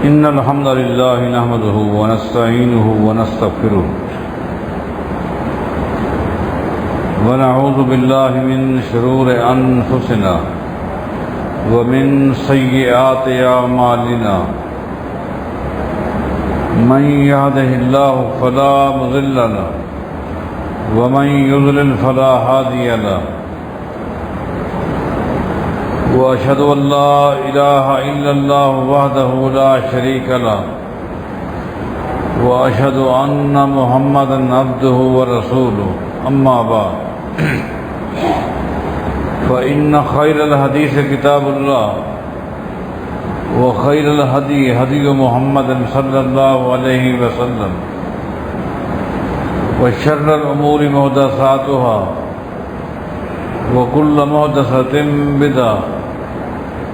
إن الحمد لله نحمده ونستعينه ونستغفره ونعوذ بالله من شرور أنفسنا ومن سيئات أعمالنا من يهده الله فلا مضل له ومن يضلل فلا هادي له وأشهد أن لا إله إلا الله وحده لا شريك له وأشهد أن محمدا عبده ورسوله أما بعد فإن خير الحديث كتاب الله وخير الهدي هدي محمد صلى الله عليه وسلم وشر الأمور محدثاتها وكل محدثة بدعة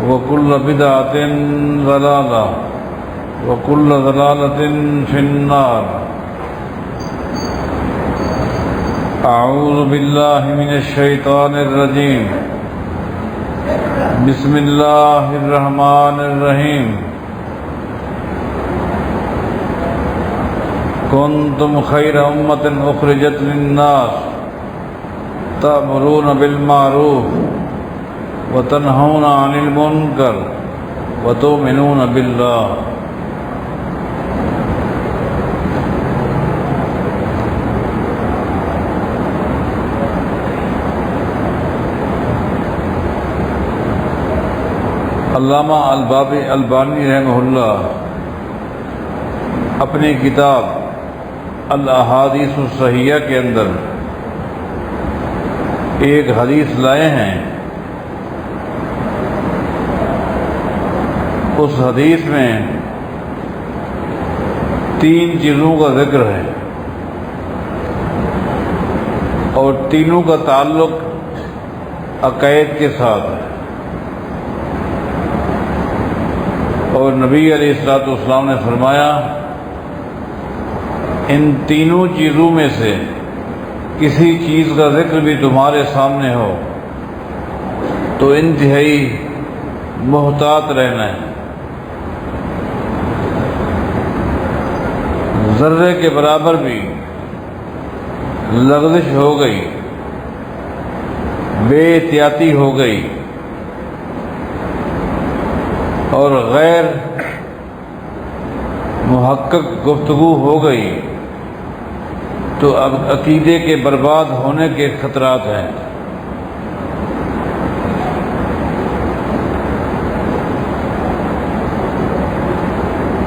وكل بدعة ضلالة وكل ضلالة في النار. أعوذ بالله من الشيطان الرجيم. بسم الله الرحمن الرحيم. كنتم خير أمة أخرجت للناس تأمرون بالمعروف وتنهون عن المنكر وتؤمنون بالله. علامہ البانی رحمہ اللہ اپنی کتاب الاحادیث الصحیحہ کے اندر ایک حدیث لائے ہیں. اس حدیث میں 3 چیزوں کا ذکر ہے اور تینوں کا تعلق عقائد کے ساتھ ہے. اور نبی علیہ الصلوۃ والسلام نے فرمایا ان تینوں چیزوں میں سے کسی چیز کا ذکر بھی تمہارے سامنے ہو تو انتہائی محتاط رہنا ہے. ذرے کے برابر بھی لغزش ہو گئی، بے احتیاطی ہو گئی اور غیر محقق گفتگو ہو گئی تو اب عقیدے کے برباد ہونے کے خطرات ہیں.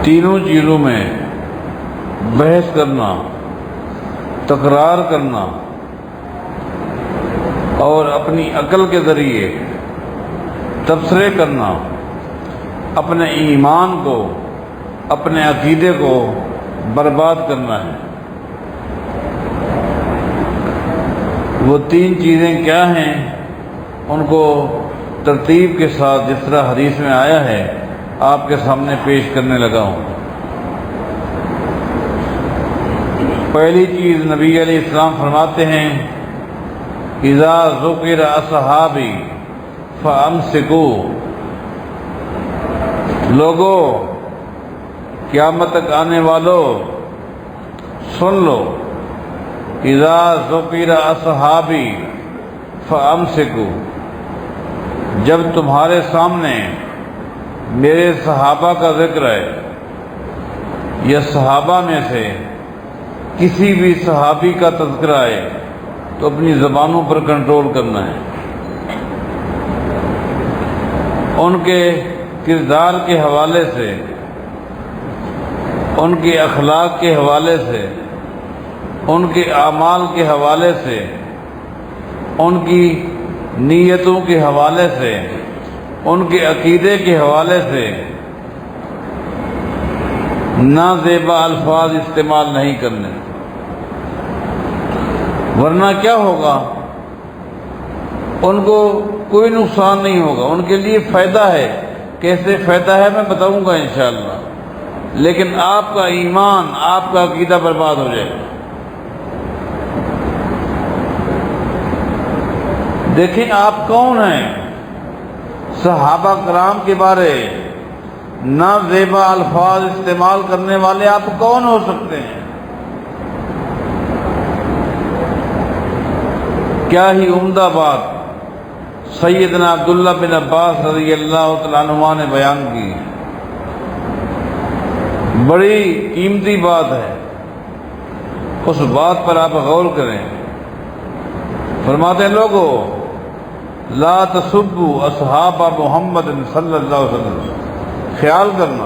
تینوں چیزوں میں بحث کرنا، تکرار کرنا اور اپنی عقل کے ذریعے تبصرے کرنا اپنے ایمان کو، اپنے عقیدے کو برباد کرنا ہے. وہ 3 چیزیں کیا ہیں ان کو ترتیب کے ساتھ جس طرح حدیث میں آیا ہے آپ کے سامنے پیش کرنے لگا ہوں. پہلی چیز نبی علیہ السلام فرماتے ہیں اذا ذکر اصحابی فامسکوا. لوگوں، قیامت تک آنے والوں، سن لو. اذا ذکر اصحابی فامسکوا. جب تمہارے سامنے میرے صحابہ کا ذکر ہے یا صحابہ میں سے کسی بھی صحابی کا تذکرہ ہے تو اپنی زبانوں پر کنٹرول کرنا ہے. ان کے کردار کے حوالے سے، ان کے اخلاق کے حوالے سے، ان کے اعمال کے حوالے سے، ان کی نیتوں کے حوالے سے، ان کے عقیدے کے حوالے سے نازیبا الفاظ استعمال نہیں کرنے. ورنہ کیا ہوگا؟ ان کو کوئی نقصان نہیں ہوگا، ان کے لیے فائدہ ہے. کیسے فائدہ ہے میں بتاؤں گا انشاءاللہ، لیکن آپ کا ایمان، آپ کا عقیدہ برباد ہو جائے گا. دیکھیں آپ کون ہیں. صحابہ کرام کے بارے نازیبا الفاظ استعمال کرنے والے آپ کون ہو سکتے ہیں؟ کیا ہی عمدہ بات سیدنا عبداللہ بن عباس رضی اللہ تعالیٰ عنہما نے بیان کی، بڑی قیمتی بات ہے، اس بات پر آپ غور کریں۔ فرماتے ہیں لوگوں لا تسبوا اصحاب محمد صلی اللہ علیہ وسلم، خیال کرنا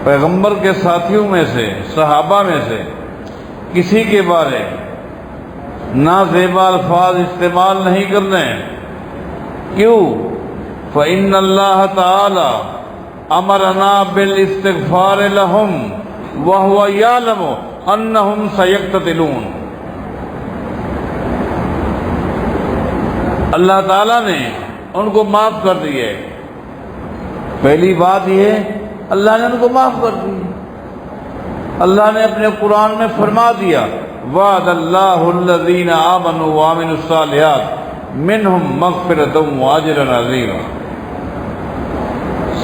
پیغمبر کے ساتھیوں میں سے، صحابہ میں سے کسی کے بارے نازیبا الفاظ استعمال نہیں کرنے۔ کیوں؟ فإن اللہ تعالی امرنا بالاستغفار لهم وهو يعلم انهم سيقتتلون۔ اللہ تعالیٰ نے ان کو معاف کر دیا ہے۔ پہلی بات یہ ہے اللہ نے ان کو معاف کر دیا۔ اللہ نے اپنے قرآن میں فرما دیا وعد اللہ الذین آمنوا وعملوا الصالحات منہم مغفرۃ واجرا عظیما۔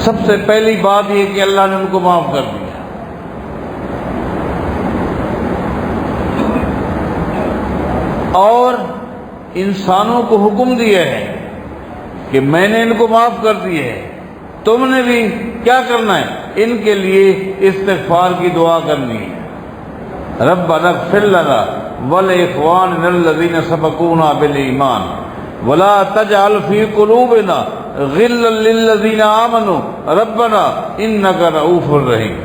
سب سے پہلی بات یہ کہ اللہ نے ان کو معاف کر دیا۔ اور انسانوں کو حکم دیا ہے کہ میں نے ان کو معاف کر دیا ہے، تم نے بھی کیا کرنا ہے؟ ان کے لیے استغفار کی دعا کرنی ہے۔ ربنا اغفر لنا ولاخواننا الذین سبقونا بالایمان ولا تجعل فی قلوبنا غلا للذین آمنوا ربنا انک رؤوف رحیم۔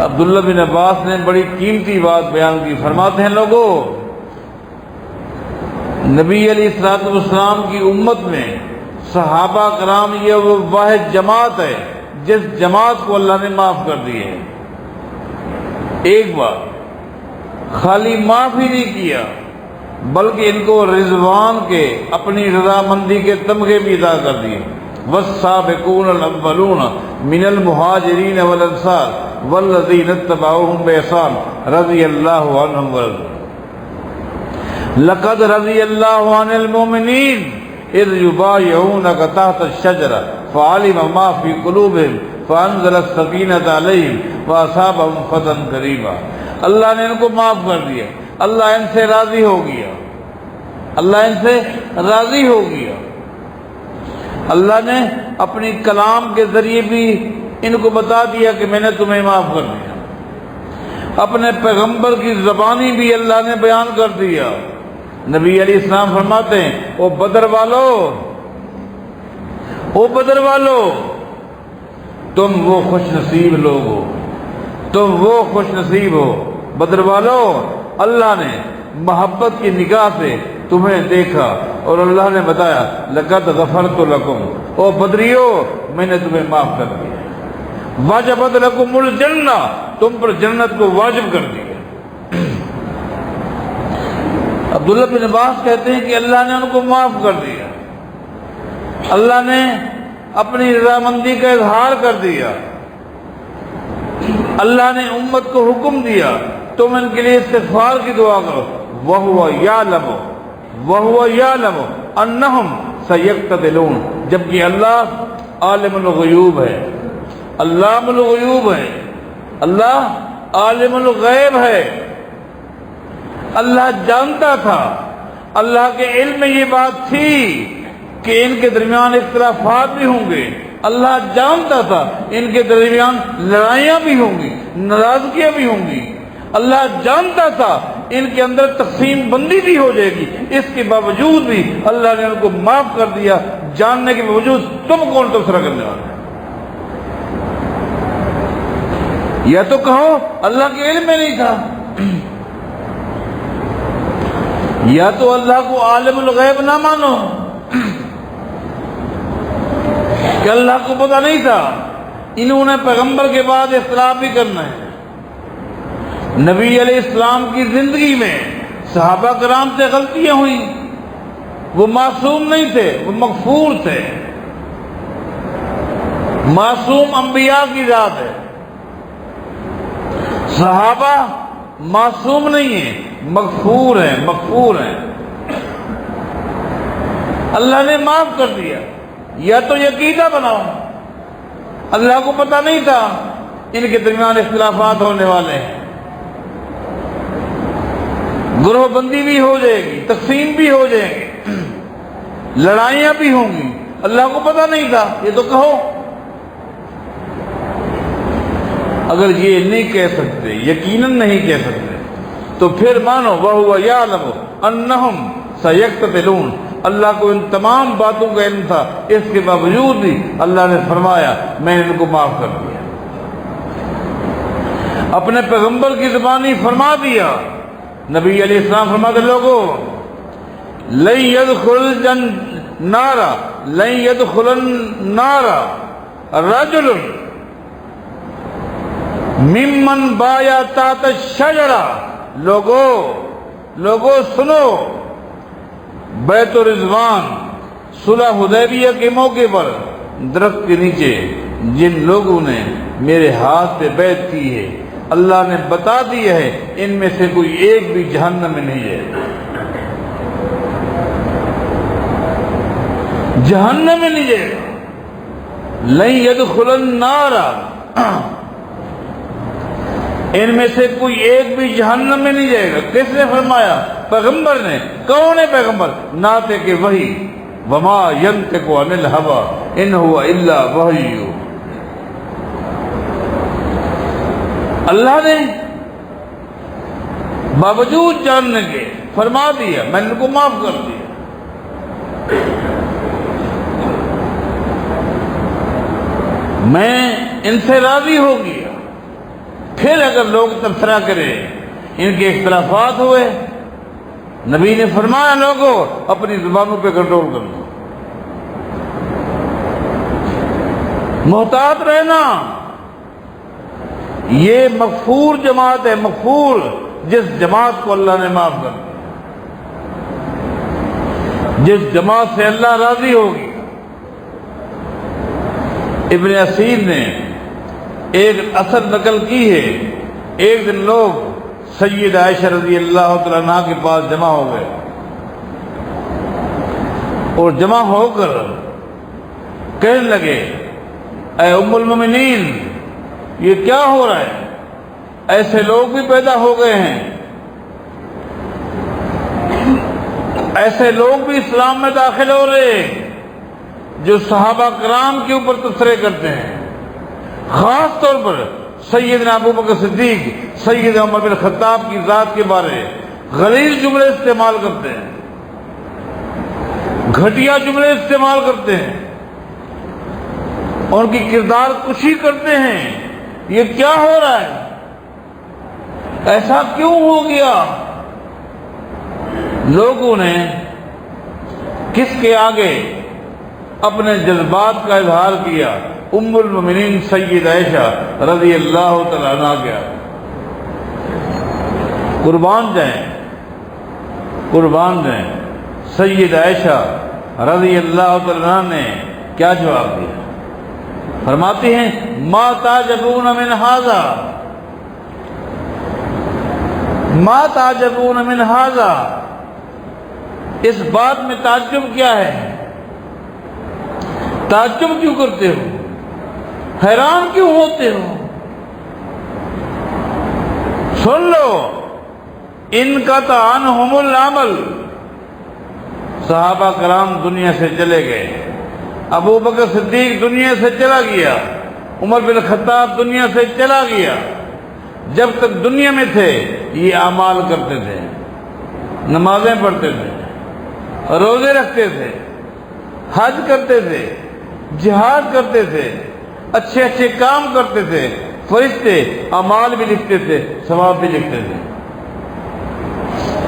عبداللہ بن عباس نے بڑی قیمتی بات بیان کی، فرماتے ہیں لوگوں نبی علیہ الصلوۃ والسلام کی امت میں صحابہ کرام یہ وہ واحد جماعت ہے جس جماعت کو اللہ نے معاف کر دی ہے۔ ایک بار خالی معاف ہی نہیں کیا بلکہ ان کو رضوان کے، اپنی رضامندی کے تمغے بھی ادا کر دیے۔ والسابقون الاولون من المہاجرین والانصار والذین اتبعوهم بإحسان رضی اللہ عنہم ورضوا لقد رضی اللہ عن المؤمنین اذ یبایعونک تحت الشجرہ فعلم ما فی قلوبہم فانزل السکینۃ علیہم واصابہم فتحا قریبا۔ اللہ نے ان کو معاف کر دیا، اللہ ان سے راضی ہو گیا، اللہ ان سے راضی ہو گیا۔ اللہ نے اپنی کلام کے ذریعے بھی ان کو بتا دیا کہ میں نے تمہیں معاف کر دیا۔ اپنے پیغمبر کی زبانی بھی اللہ نے بیان کر دیا۔ نبی علیہ السلام فرماتے ہیں او بدر والو، او بدر والو، تم وہ خوش نصیب لوگ ہو، تم وہ خوش نصیب ہو بدر والو، اللہ نے محبت کی نگاہ سے تمہیں دیکھا اور اللہ نے بتایا لقد غفرت لکم، او بدریو میں نے تمہیں معاف کر دیا۔ واجبت لکم الجنہ، تم پر جنت کو واجب کر دیا۔ عبداللہ بن عباس کہتے ہیں کہ اللہ نے ان کو معاف کر دیا، اللہ نے اپنی رضامندی کا اظہار کر دیا، اللہ نے امت کو حکم دیا تم ان کے لیے استغفار کی دعا کرو۔ وَهُوَ يَعْلَمُ أَنَّهُمْ سَيَقْتَتِلُونَ، جبکہ اللہ عالم الغیوب ہے، علام الغیوب ہے، اللہ عالم الغیب ہے۔ اللہ جانتا تھا، اللہ کے علم میں یہ بات تھی کہ ان کے درمیان اختلافات بھی ہوں گے، اللہ جانتا تھا ان کے درمیان لڑائیاں بھی ہوں گی، ناراضگیاں بھی ہوں گی، اللہ جانتا تھا ان کے اندر تقسیم بندی بھی ہو جائے گی، اس کے باوجود بھی اللہ نے ان کو معاف کر دیا، جاننے کے باوجود تم کون تبصرہ کرنے والے؟ یا تو کہو اللہ کے علم میں نہیں تھا، یا تو اللہ کو عالم الغیب نہ مانو کہ اللہ کو پتہ نہیں تھا انہوں نے پیغمبر کے بعد اختلاف بھی کرنا ہے۔ نبی علیہ السلام کی زندگی میں صحابہ کرام سے غلطیاں ہوئیں، وہ معصوم نہیں تھے، وہ مغفور تھے۔ معصوم انبیاء کی ذات ہے، صحابہ معصوم نہیں ہیں، مغفور ہیں، مغفور ہیں۔ اللہ نے معاف کر دیا، یا تو یہ عقیدہ بناؤ. اللہ کو پتہ نہیں تھا ان کے درمیان اختلافات ہونے والے ہیں، گروہ بندی بھی ہو جائے گی، تقسیم بھی ہو جائے گی، لڑائیاں بھی ہوں گی، اللہ کو پتہ نہیں تھا، یہ تو کہو. اگر یہ نہیں کہہ سکتے، یقیناً نہیں کہہ سکتے، تو پھر مانو وَهُوَ يَعْلَمُ أَنَّهُمْ سَيَقْتَتِلُونَ. اللہ کو ان تمام باتوں کا علم تھا، اس کے باوجود بھی اللہ نے فرمایا میں نے ان کو معاف کر دیا. اپنے پیغمبر کی زبانی فرما دیا. نبی علیہ السلام فرماتے لوگوں لن يدخل النار رجل ممن بایا تحت الشجرہ. لوگوں سنو، بیت الرضوان صلح حدیبیہ کے موقع پر درخت کے نیچے جن لوگوں نے میرے ہاتھ پہ بیعت کی ہے، اللہ نے بتا دیا ہے ان میں سے کوئی ایک بھی جہنم میں نہیں جائے گا، جہنم میں نہیں جائے گا. لن يدخل النار، ان میں سے کوئی ایک بھی جہنم میں نہیں جائے گا. کس نے فرمایا؟ پیغمبر نے. کون ہے پیغمبر؟ ناطق وحی، وما ينطق عن الهوى ان هو الا وحی. اللہ نے باوجود جاننے کے فرما دیا میں نے ان کو معاف کر دیا. میں ان سے راضی ہو گیا. پھر اگر لوگ تبصرہ کریں، ان کے اختلافات ہوئے، نبی نے فرمایا لوگوں اپنی زبانوں پہ کنٹرول کر لو، محتاط رہنا. یہ مغفور جماعت ہے، مغفور، جس جماعت کو اللہ نے معاف کر دیا، جس جماعت سے اللہ راضی ہوگی. ابن اسیر نے ایک اثر نقل کی ہے. ایک دن لوگ سید عائشہ رضی اللہ تعالیٰ عنہ کے پاس جمع ہو گئے اور جمع ہو کر کہنے لگے اے ام المومنین یہ کیا ہو رہا ہے؟ ایسے لوگ بھی پیدا ہو گئے ہیں، ایسے لوگ بھی اسلام میں داخل ہو رہے ہیں جو صحابہ کرام کے اوپر تبصرے کرتے ہیں، خاص طور پر سیدنا ابو بکر صدیق، سیدنا عمر بن خطاب کی ذات کے بارے غلیظ جملے استعمال کرتے ہیں، گھٹیا جملے استعمال کرتے ہیں، ان کی کردار کشی کرتے ہیں. یہ کیا ہو رہا ہے؟ ایسا کیوں ہو گیا؟ لوگوں نے کس کے آگے اپنے جذبات کا اظہار کیا؟ ام المومنین سید عائشہ رضی اللہ تعالیٰ عنہ کیا. قربان جائیں سید عائشہ رضی اللہ تعالیٰ عنہ نے کیا جواب دیا؟ فرماتی ہیں ما تعجبون من ھذا، ما تعجبون من ھذا، اس بات میں تعجب کیا ہے؟ تعجب کیوں کرتے ہو؟ حیران کیوں ہوتے ہو؟ سن لو انقطع عنہم العمل، صحابہ کرام دنیا سے چلے گئے، ابو بکر صدیق دنیا سے چلا گیا، عمر بن خطاب دنیا سے چلا گیا. جب تک دنیا میں تھے یہ اعمال کرتے تھے، نمازیں پڑھتے تھے، روزے رکھتے تھے، حج کرتے تھے، جہاد کرتے تھے، اچھے اچھے کام کرتے تھے. فرشتے اعمال بھی لکھتے تھے، ثواب بھی لکھتے تھے.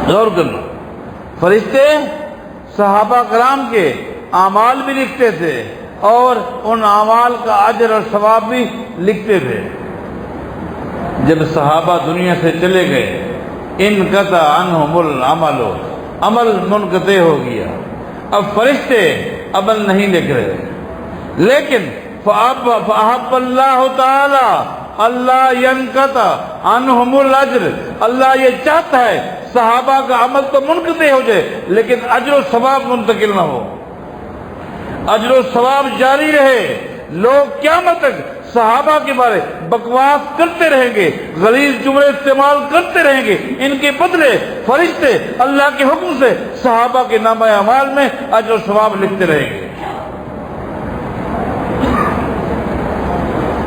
غور کرنا، فرشتے صحابہ کرام کے اعمال بھی لکھتے تھے اور ان اعمال کا اجر اور ثواب بھی لکھتے تھے. جب صحابہ دنیا سے چلے گئے انقطع عنہم العمل، عمل منقطع ہو گیا. اب فرشتے عمل نہیں لکھ رہے، لیکن فَأَحَبَّ اللَّهُ تَعَالَى اللہ ينقطع عنہم الاجر، اللہ یہ چاہتا ہے صحابہ کا عمل تو منقطع ہو جائے لیکن اجر و ثواب منتقل نہ ہو. اجر و ثواب جاری رہے. لوگ قیامت تک صحابہ کے بارے بکواس کرتے رہیں گے، غلیظ جملے استعمال کرتے رہیں گے، ان کے بدلے فرشتے اللہ کے حکم سے صحابہ کے نامہ اعمال میں اجر و ثواب لکھتے رہیں گے.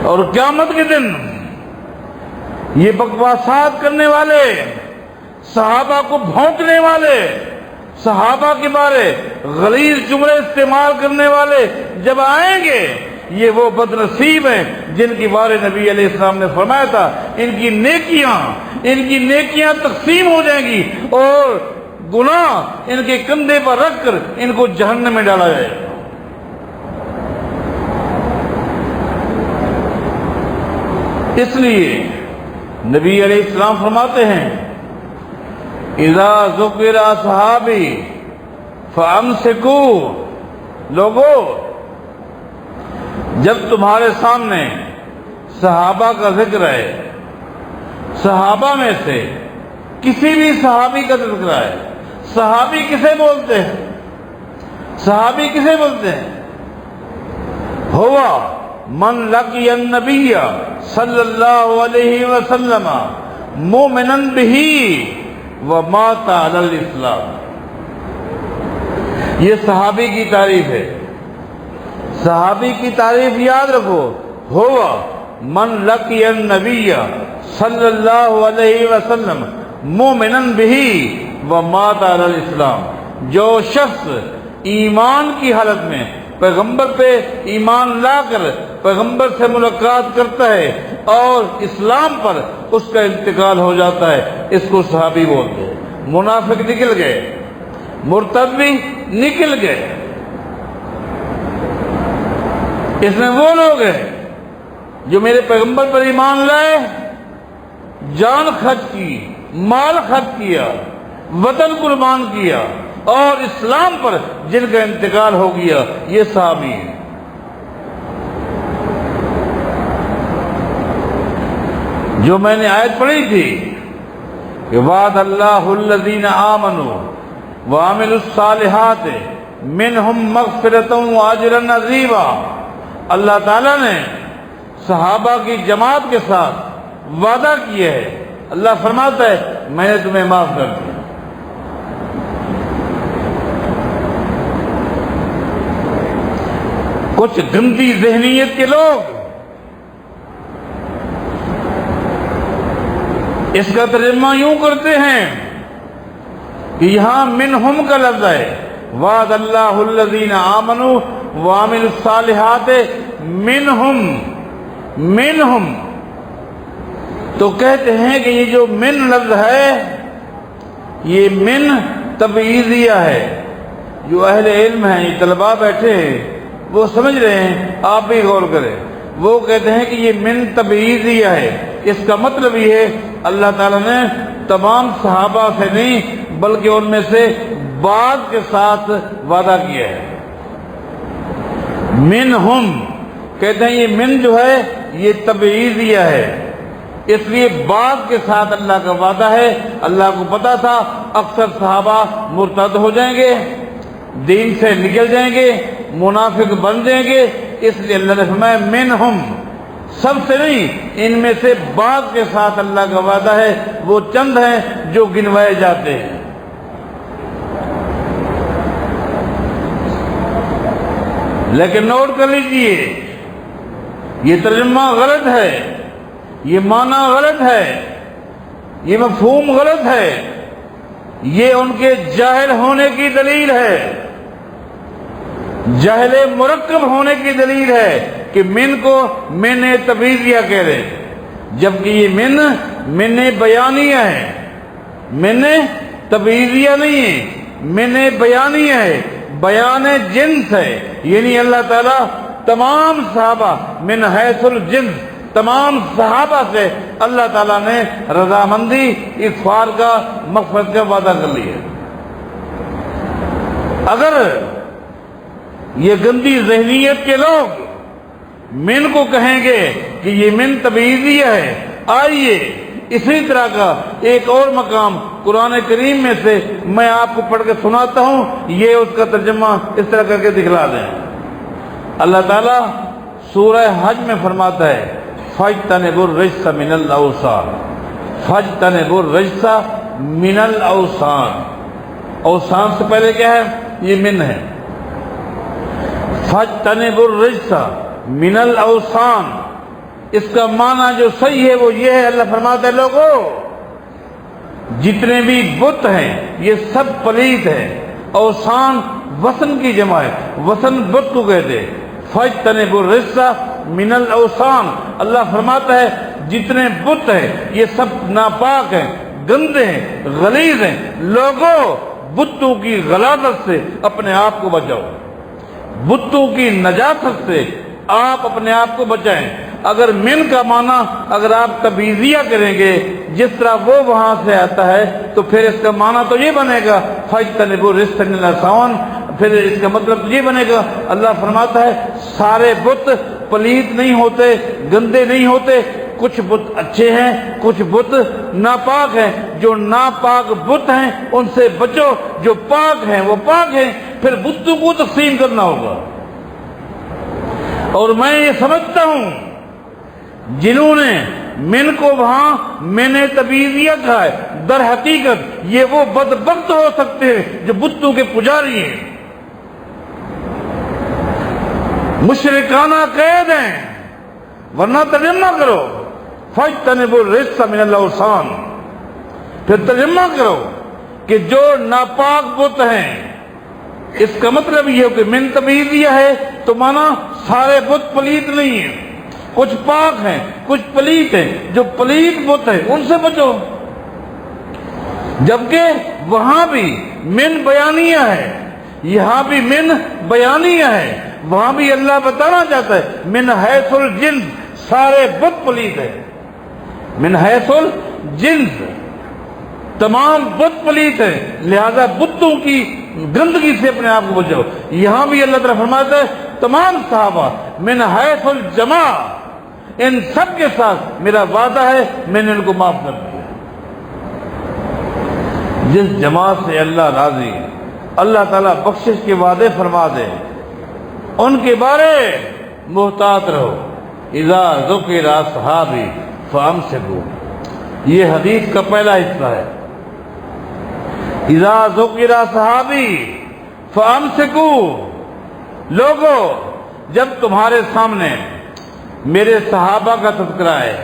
اور قیامت کے دن یہ بکواسات کرنے والے، صحابہ کو بھونکنے والے، صحابہ کے بارے غلیظ جملے استعمال کرنے والے جب آئیں گے، یہ وہ بد نصیب ہیں جن کے بارے نبی علیہ السلام نے فرمایا تھا ان کی نیکیاں تقسیم ہو جائیں گی اور گناہ ان کے کندھے پر رکھ کر ان کو جہنم میں ڈالا جائے گا. اس لیے نبی علیہ السلام فرماتے ہیں اذا ذکر اصحابی فامسکوا، لوگوں جب تمہارے سامنے صحابہ کا ذکر ہے، صحابہ میں سے کسی بھی صحابی کا ذکر ہے، صحابی کسے بولتے ہیں؟ صحابی کسے بولتے ہیں؟ ہوا من لقی النبی صلی اللہ علیہ وسلم مومنا بہ ومات علی الاسلام. یہ صحابی کی تعریف ہے. صحابی کی تعریف یاد رکھو، ہوا من لقی النبی صلی اللہ علیہ وسلم مومنا بہ ومات علی الاسلام. جو شخص ایمان کی حالت میں پیغمبر پہ ایمان لا کر پیغمبر سے ملاقات کرتا ہے اور اسلام پر اس کا انتقال ہو جاتا ہے، اس کو صحابی بولتے ہیں. منافق نکل گئے، مرتد بھی نکل گئے. اس میں وہ لوگ ہیں جو میرے پیغمبر پر ایمان لائے، جان خرچ کی، مال خرچ کیا، وطن قربان کیا اور اسلام پر جن کا انتقال ہو گیا، یہ صحابی ہیں. جو میں نے آیت پڑھی تھی کہ وعد اللہ الذین آمنوا وعملوا الصالحات منہم مغفرۃ واجرا عظیما، اللہ تعالیٰ نے صحابہ کی جماعت کے ساتھ وعدہ کیا ہے. اللہ فرماتا ہے میں نے تمہیں معاف کر دیا. کچھ گندی ذہنیت کے لوگ اس کا ترجمہ یوں کرتے ہیں کہ یہاں منہم کا لفظ ہے، وعد اللہ الذین آمنوا وعملوا الصالحات منہم، تو کہتے ہیں کہ یہ جو من لفظ ہے یہ من تبعیضیہ ہے. جو اہل علم ہیں، یہ طلباء بیٹھے ہیں، وہ سمجھ رہے ہیں، آپ بھی غور کریں. وہ کہتے ہیں کہ یہ من تبعیضیہ ہے. اس کا مطلب یہ ہے اللہ تعالیٰ نے تمام صحابہ سے نہیں بلکہ ان میں سے بعض کے ساتھ وعدہ کیا ہے. منہم کہتے ہیں یہ من جو ہے یہ تبعیضیہ ہے، اس لیے بعض کے ساتھ اللہ کا وعدہ ہے. اللہ کو پتا تھا اکثر صحابہ مرتد ہو جائیں گے، دین سے نکل جائیں گے، منافق بن جائیں گے، اس لیے اللہ نے فرمایا منہم، سب سے نہیں، ان میں سے بعض کے ساتھ اللہ کا وعدہ ہے. وہ چند ہیں جو گنوائے جاتے ہیں. لیکن نوٹ کر لیجئے یہ ترجمہ غلط ہے، یہ معنی غلط ہے، یہ مفہوم غلط ہے. یہ ان کے جاہل ہونے کی دلیل ہے، جاہل مرکب ہونے کی دلیل ہے کہ من کو من تبعیضیہ کہہ رہے، جبکہ یہ من بیانیہ ہے، من تبعیضیہ نہیں ہے، من بیانیہ ہے، بیان جنس ہے. یعنی اللہ تعالیٰ تمام صحابہ من حیث الجنس، تمام صحابہ سے اللہ تعالیٰ نے رضامندی، اغفار کا، مغفرت کا وعدہ کر لیا. اگر یہ گندی ذہنیت کے لوگ من کو کہیں گے کہ یہ من تبعیضیہ ہے، آئیے اسی طرح کا ایک اور مقام قرآن کریم میں سے میں آپ کو پڑھ کے سناتا ہوں، یہ اس کا ترجمہ اس طرح کر کے دکھلا دیں. اللہ تعالیٰ سورہ حج میں فرماتا ہے فَاجْتَنِبُوا الرِّجْسَ مِنَ الْأَوْثَانِ، فَاجْتَنِبُوا الرِّجْسَ مِنَ الْأَوْثَانِ، اوثان سے پہلے کیا ہے؟ یہ من ہے۔ فَاجْتَنِبُوا الرِّجْسَ مِنَ الْأَوْثَانِ، اس کا معنی جو صحیح ہے وہ یہ ہے، اللہ فرماتا ہے لوگوں جتنے بھی بت ہیں یہ سب پلید ہیں۔ اوثان وثن کی جمع ہے، وثن بت کو کہتے ہیں۔ فَاجْتَنِبُوا الرِّجْسَ مِنَ الْأَوْثَانِ، اللہ فرماتا ہے جتنے بت ہیں یہ سب ناپاک ہیں، گندے ہیں، غلیظ ہیں۔ لوگوں بتوں کی غلاظت سے اپنے آپ کو بچاؤ، بتوں کی نجاست سے آپ اپنے آپ کو بچائیں۔ اگر من کا معنی اگر آپ تبعیضیہ کریں گے جس طرح وہ وہاں سے آتا ہے تو پھر اس کا معنی تو یہ بنے گا فَاجْتَنِبُوا الرِّجْسَ مِنَ الْأَوْثَانِ، پھر اس کا مطلب یہ بنے گا اللہ فرماتا ہے سارے بت پلید نہیں ہوتے، گندے نہیں ہوتے، کچھ بت اچھے ہیں، کچھ بت ناپاک ہیں۔ جو ناپاک بت ہیں ان سے بچو، جو پاک ہیں وہ پاک ہیں۔ پھر بتوں کو تقسیم کرنا ہوگا۔ اور میں یہ سمجھتا ہوں جنہوں نے من کو وہاں میں نے تبعیضیہ کہا ہے، در حقیقت یہ وہ بدبخت ہو سکتے ہیں جو بتوں کے پجاری ہیں، مشرکانہ قید ہیں۔ ورنہ ترجمہ کرو فَاجْتَنِبُوا الرِّجْسَ مِنَ الْأَوْثَانِ، پھر ترجمہ کرو کہ جو ناپاک بت ہیں، اس کا مطلب یہ ہو کہ من تبعیضیہ ہے تو مانا سارے بت پلید نہیں ہیں، کچھ پاک ہیں کچھ پلید ہیں۔ جو پلید بت ہیں ان سے بچو، جبکہ وہاں بھی من بیانیہ ہے، یہاں بھی من بیانیہ ہے۔ وہاں بھی اللہ بتانا چاہتا ہے من حیث الجنس سارے بت پلید ہیں، من حیث الجنس تمام بت پلید ہیں، لہذا بتوں کی گندگی سے اپنے آپ کو بچاؤ۔ یہاں بھی اللہ تعالیٰ فرماتا ہے تمام صحابہ من حیث الجماع، ان سب کے ساتھ میرا وعدہ ہے میں نے ان کو معاف کر دیا۔ جس جماعت سے اللہ راضی، اللہ تعالیٰ بخشش کے وعدے فرما دے، ان کے بارے محتاط رہو۔ اذا ذکر اصحابی فامسکوا، یہ حدیث کا پہلا حصہ ہے۔ اذا ذکر اصحابی فامسکوا، لوگوں جب تمہارے سامنے میرے صحابہ کا تذکرہ ہے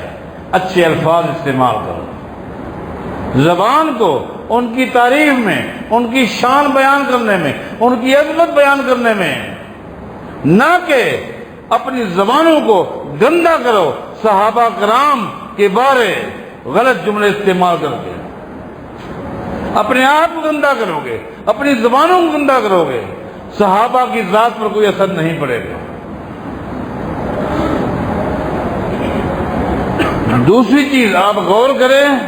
اچھے الفاظ استعمال کرو، زبان کو ان کی تعریف میں، ان کی شان بیان کرنے میں، ان کی عظمت بیان کرنے میں، نہ کہ اپنی زبانوں کو گندا کرو صحابہ کرام کے بارے غلط جملے استعمال کر کے۔ اپنے آپ کو گندا کرو گے، اپنی زبانوں کو گندا کرو گے، صحابہ کی ذات پر کوئی اثر نہیں پڑے گا۔ دوسری چیز آپ غور کریں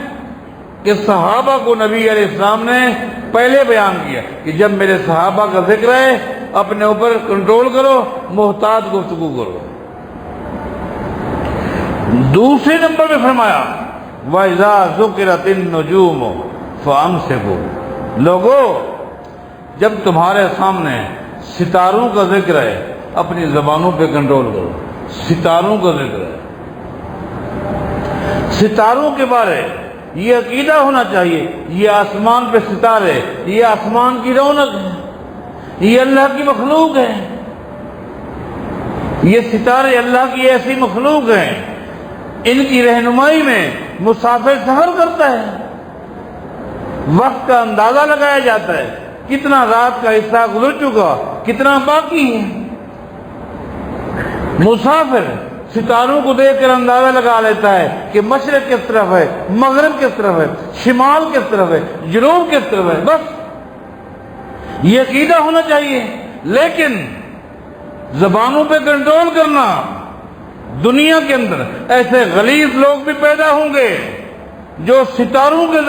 کہ صحابہ کو نبی علیہ السلام نے پہلے بیان کیا کہ جب میرے صحابہ کا ذکر ہے اپنے اوپر کنٹرول کرو، محتاط گفتگو کرو۔ دوسرے نمبر پہ فرمایا وَإِذَا ذُكِرَتِ النُّجُومُ فَأَمْسِكُوا، لوگو جب تمہارے سامنے ستاروں کا ذکر ہے اپنی زبانوں پہ کنٹرول کرو۔ ستاروں کا ذکر ہے، ستاروں کے بارے یہ عقیدہ ہونا چاہیے یہ آسمان پہ ستارے، یہ آسمان کی رونق ہے، یہ اللہ کی مخلوق ہے، یہ ستارے اللہ کی ایسی مخلوق ہیں، ان کی رہنمائی میں مسافر سفر کرتا ہے، وقت کا اندازہ لگایا جاتا ہے، کتنا رات کا حصہ گزر چکا، کتنا باقی ہے۔ مسافر ستاروں کو دیکھ کر اندازہ لگا لیتا ہے کہ مشرق کس طرف ہے، مغرب کس طرف ہے، شمال کس طرف ہے، جنوب کس طرف ہے۔ بس یہ عقیدہ ہونا چاہیے۔ لیکن زبانوں پہ کنٹرول کرنا، دنیا کے اندر ایسے غلیظ لوگ بھی پیدا ہوں گے جو ستاروں کے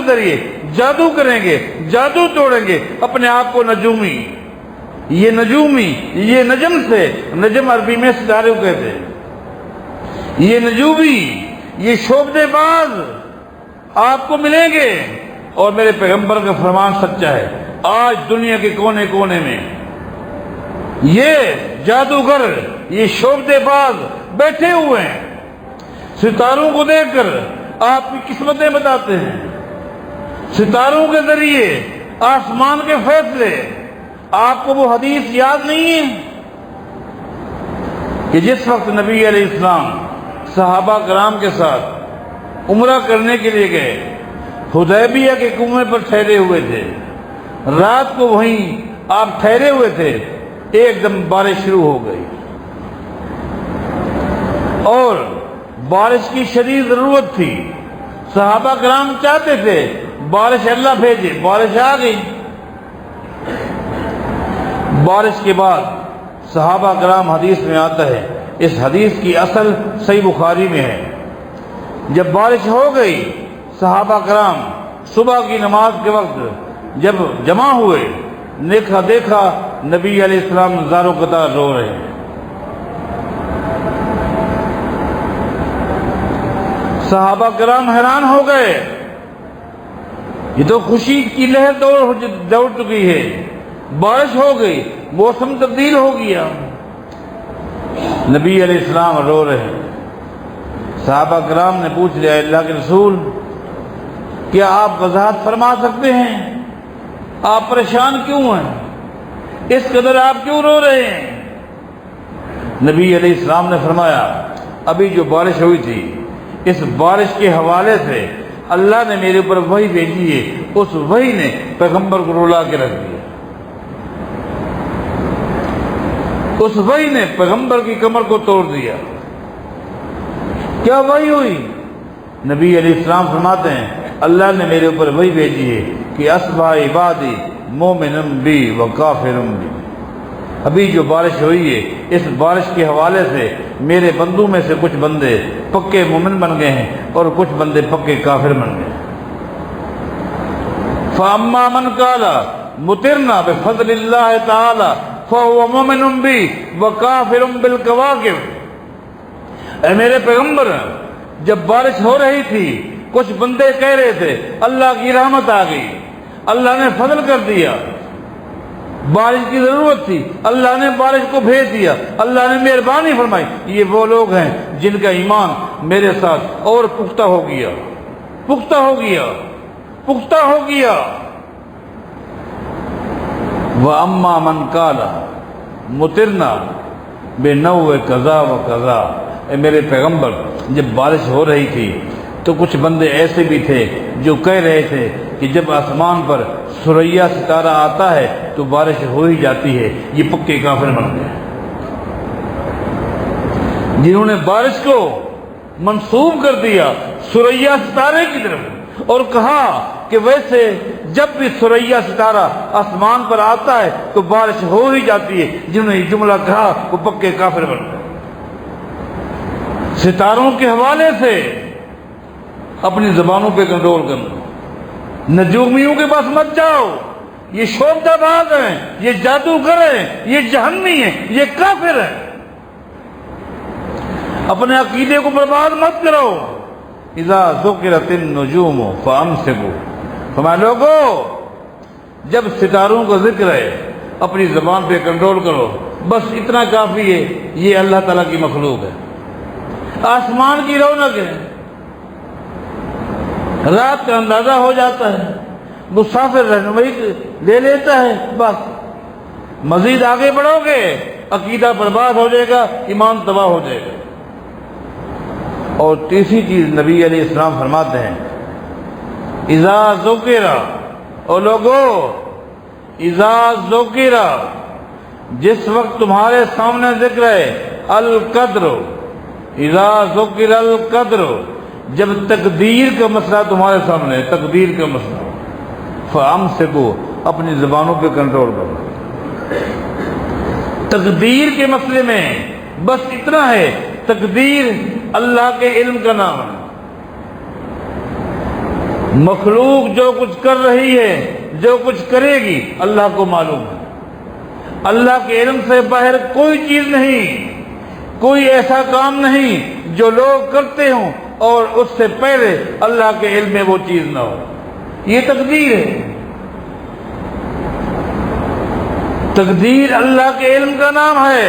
ذریعے جادو کریں گے، جادو توڑیں گے اپنے آپ کو نجومی۔ یہ نجومی، یہ نجم سے، نجم عربی میں ستارے کو کہتے ہیں، یہ نجومی، یہ شعبدے باز آپ کو ملیں گے۔ اور میرے پیغمبر کا فرمان سچا ہے، آج دنیا کے کونے کونے میں یہ جادوگر، یہ شعبدے باز بیٹھے ہوئے ہیں، ستاروں کو دیکھ کر آپ کی قسمتیں بتاتے ہیں، ستاروں کے ذریعے آسمان کے فیصلے۔ آپ کو وہ حدیث یاد نہیں ہے کہ جس وقت نبی علیہ السلام صحابہ کرام کے ساتھ عمرہ کرنے کے لیے گئے، حدیبیہ کے کنویں پر ٹھہرے ہوئے تھے، رات کو وہیں آپ ٹھہرے ہوئے تھے، ایک دم بارش شروع ہو گئی اور بارش کی شدید ضرورت تھی۔ صحابہ کرام چاہتے تھے بارش اللہ بھیجے، بارش آ گئی۔ بارش کے بعد صحابہ کرام، حدیث میں آتا ہے، اس حدیث کی اصل صحیح بخاری میں ہے، جب بارش ہو گئی صحابہ کرام صبح کی نماز کے وقت جب جمع ہوئے، دیکھا نبی علیہ السلام زاروں قطار رو رہے ہیں۔ صحابہ کرام حیران ہو گئے، یہ تو خوشی کی لہر دوڑ چکی ہے، بارش ہو گئی، موسم تبدیل ہو گیا، نبی علیہ السلام رو رہے ہیں۔ صحابہ کرام نے پوچھ لیا، اللہ کے رسول کیا آپ وضاحت فرما سکتے ہیں، آپ پریشان کیوں ہیں، اس قدر آپ کیوں رو رہے ہیں؟ نبی علیہ السلام نے فرمایا، ابھی جو بارش ہوئی تھی اس بارش کے حوالے سے اللہ نے میرے اوپر وحی بھیجی ہے، اس وحی نے پیغمبر کو رلا کے رکھ دیا، اس وحی نے پیغمبر کی کمر کو توڑ دیا۔ کیا وحی ہوئی؟ نبی علیہ السلام فرماتے ہیں، اللہ نے میرے اوپر وحی بھیجی ہے کہ اصبح عبادی مومن بی و کافر بی، ابھی جو بارش ہوئی ہے اس بارش کے حوالے سے میرے بندوں میں سے کچھ بندے پکے مومن بن گئے ہیں اور کچھ بندے پکے کافر بن گئے ہیں۔ فَأَمَّا مَنْ قَالَ مُطِرْنَا بِفَضْلِ اللَّهِ تَعَالَى فَهُوَ مُؤْمِنٌ بِي وَكَافِرٌ بِالْكَوَاكِبِ۔ اے میرے پیغمبر، جب بارش ہو رہی تھی کچھ بندے کہہ رہے تھے اللہ کی رحمت آ گئی، اللہ نے فضل کر دیا، بارش کی ضرورت تھی، اللہ نے بارش کو بھیج دیا، اللہ نے مہربانی فرمائی۔ یہ وہ لوگ ہیں جن کا ایمان میرے ساتھ اور پختہ ہو گیا، پختہ ہو گیا، پختہ ہو گیا۔ وَأَمَّا مَنْ قَالَ مُطِرْنَا بِنَوْءِ كَذَا وَكَذَا۔ اے میرے پیغمبر، جب بارش ہو رہی تھی تو کچھ بندے ایسے بھی تھے جو کہہ رہے تھے کہ جب آسمان پر ثریا ستارہ آتا ہے تو بارش ہو ہی جاتی ہے، یہ پکے کافر بن گئے، جنہوں نے بارش کو منسوب کر دیا ثریا ستارے کی طرف اور کہا کہ ویسے جب بھی ثریا ستارہ آسمان پر آتا ہے تو بارش ہو ہی جاتی ہے، جنہوں نے یہ جملہ کہا وہ پکے کافر بن گئے۔ ستاروں کے حوالے سے اپنی زبانوں پہ کنٹرول کرنا، نجومیوں کے پاس مت جاؤ، یہ شعبدہ باز ہیں، یہ جادوگر ہیں، یہ جہنمی ہیں، یہ کافر ہیں، اپنے عقیدے کو برباد مت کرو۔ اذا ذکرت النجوم فامسکوا، فرمایا لوگو جب ستاروں کا ذکر ہے اپنی زبان پہ کنٹرول کرو، بس اتنا کافی ہے، یہ اللہ تعالیٰ کی مخلوق ہے، آسمان کی رونق ہے، رات کا اندازہ ہو جاتا ہے، مسافر رہنمائی لے لیتا ہے، بس مزید آگے بڑھو گے عقیدہ برباد ہو جائے گا، ایمان تباہ ہو جائے گا۔ اور تیسری چیز نبی علیہ السلام فرماتے ہیں، اذا ذکر، اور لوگو اذا ذکر، جس وقت تمہارے سامنے ذکر ہے القدر، اذا ذکر القدر، جب تقدیر کا مسئلہ تمہارے سامنے ہے، تقدیر کا مسئلہ، فامسکوا، اپنی زبانوں پہ کنٹرول کرو۔ تقدیر کے مسئلے میں بس اتنا ہے، تقدیر اللہ کے علم کا نام ہے، مخلوق جو کچھ کر رہی ہے، جو کچھ کرے گی اللہ کو معلوم ہے، اللہ کے علم سے باہر کوئی چیز نہیں، کوئی ایسا کام نہیں جو لوگ کرتے ہوں اور اس سے پہلے اللہ کے علم میں وہ چیز نہ ہو، یہ تقدیر ہے۔ تقدیر اللہ کے علم کا نام ہے.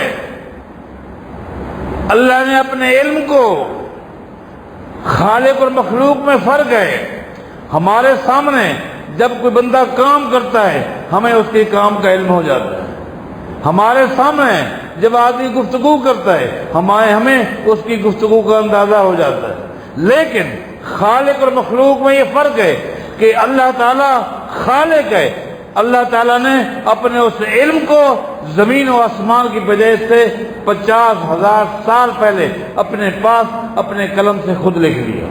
اللہ نے اپنے علم کو، خالق اور مخلوق میں فرق ہے. ہمارے سامنے جب کوئی بندہ کام کرتا ہے ہمیں اس کے کام کا علم ہو جاتا ہے. ہمارے سامنے جب آدمی گفتگو کرتا ہے ہمیں اس کی گفتگو کا اندازہ ہو جاتا ہے. لیکن خالق اور مخلوق میں یہ فرق ہے کہ اللہ تعالیٰ خالق ہے. اللہ تعالیٰ نے اپنے اس علم کو زمین و آسمان کی وجہ سے 50,000 سال پہلے اپنے پاس اپنے قلم سے خود لکھ دیا.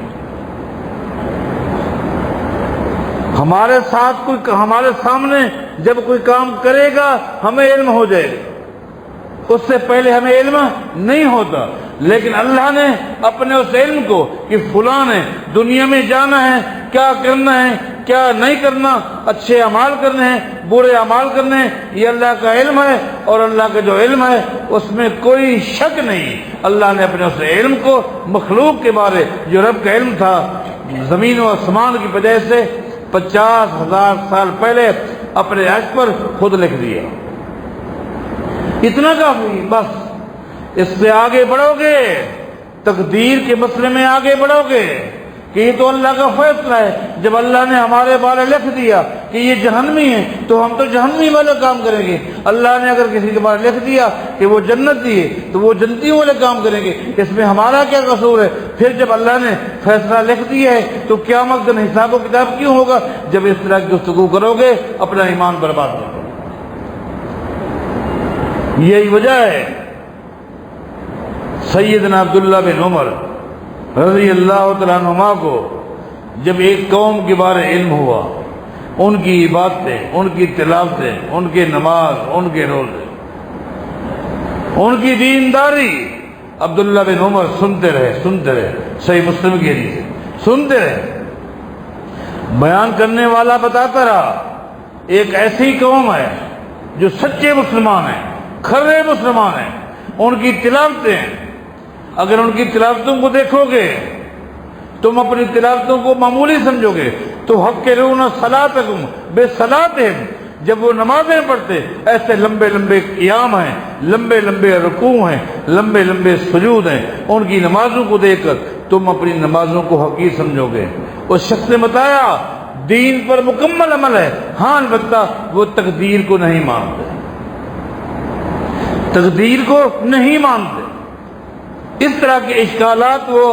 ہمارے سامنے جب کوئی کام کرے گا ہمیں علم ہو جائے گا. اس سے پہلے ہمیں علم نہیں ہوتا. لیکن اللہ نے اپنے اس علم کو کہ فلاں نے دنیا میں جانا ہے، کیا کرنا ہے کیا نہیں کرنا، اچھے اعمال کرنے ہیں برے اعمال کرنے ہیں، یہ اللہ کا علم ہے. اور اللہ کا جو علم ہے اس میں کوئی شک نہیں. اللہ نے اپنے اس علم کو مخلوق کے بارے جو رب کا علم تھا زمین و آسمان کی وجہ سے 50,000 سال پہلے اپنے عرش پر خود لکھ دیا. اتنا کافی. بس اس سے آگے بڑھو گے تقدیر کے مسئلے میں آگے بڑھو گے کہ یہ تو اللہ کا فیصلہ ہے. جب اللہ نے ہمارے بارے لکھ دیا کہ یہ جہنمی ہے تو ہم تو جہنمی والے کام کریں گے. اللہ نے اگر کسی کے بارے لکھ دیا کہ وہ جنتی ہے تو وہ جنتیوں والے کام کریں گے. اس میں ہمارا کیا قصور ہے؟ پھر جب اللہ نے فیصلہ لکھ دیا ہے تو قیامت دن حساب و کتاب کیوں ہوگا؟ جب اس طرح کی گفتگو کرو گے اپنا ایمان برباد کرو گے. یہی وجہ ہے سیدنا عبداللہ بن عمر رضی اللہ تعالیٰ عنہما کو جب ایک قوم کے بارے علم ہوا، ان کی عبادتیں، ان کی تلاوتیں، ان کے نماز، ان کے روزے، ان کی دینداری، عبداللہ بن عمر سنتے رہے. صحیح مسلم کی حدیث سنتے رہے. بیان کرنے والا بتاتا رہا ایک ایسی قوم ہے جو سچے مسلمان ہیں، کھرے مسلمان ہیں. ان کی تلاوتیں، اگر ان کی تلاوتوں کو دیکھو گے تم اپنی تلاوتوں کو معمولی سمجھو گے تو حقرون صلاتکم بصلاتہم. جب وہ نمازیں پڑھتے ایسے لمبے لمبے قیام ہیں، لمبے لمبے رکوع ہیں، لمبے لمبے سجود ہیں. ان کی نمازوں کو دیکھ کر تم اپنی نمازوں کو حقیر سمجھو گے. اس شخص نے بتایا دین پر مکمل عمل ہے، ہاں البتہ وہ تقدیر کو نہیں مانتے، تقدیر کو نہیں مانتے. اس طرح کے اشکالات وہ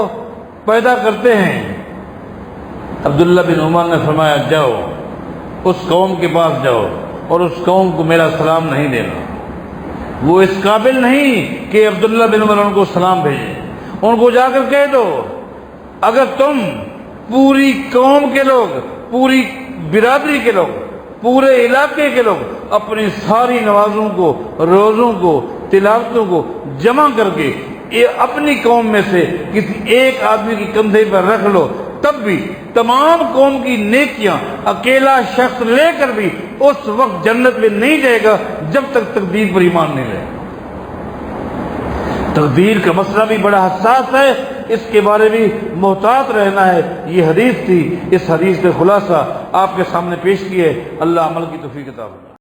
پیدا کرتے ہیں. عبداللہ بن عمر نے فرمایا جاؤ اس قوم کے پاس جاؤ اور اس قوم کو میرا سلام نہیں دینا. وہ اس قابل نہیں کہ عبداللہ بن عمر ان کو سلام بھیجے. ان کو جا کر کہہ دو اگر تم پوری قوم کے لوگ، پوری برادری کے لوگ، پورے علاقے کے لوگ اپنی ساری نمازوں کو، روزوں کو، تلاوتوں کو جمع کر کے یہ اپنی قوم میں سے کسی ایک آدمی کی کندھے پر رکھ لو، تب بھی تمام قوم کی نیکیاں اکیلا شخص لے کر بھی اس وقت جنت میں نہیں جائے گا جب تک تقدیر پر ایمان نہیں لے. تقدیر کا مسئلہ بھی بڑا حساس ہے، اس کے بارے بھی محتاط رہنا ہے. یہ حدیث تھی، اس حدیث کا خلاصہ آپ کے سامنے پیش کیے. اللہ عمل کی توفیق عطا فرمائے.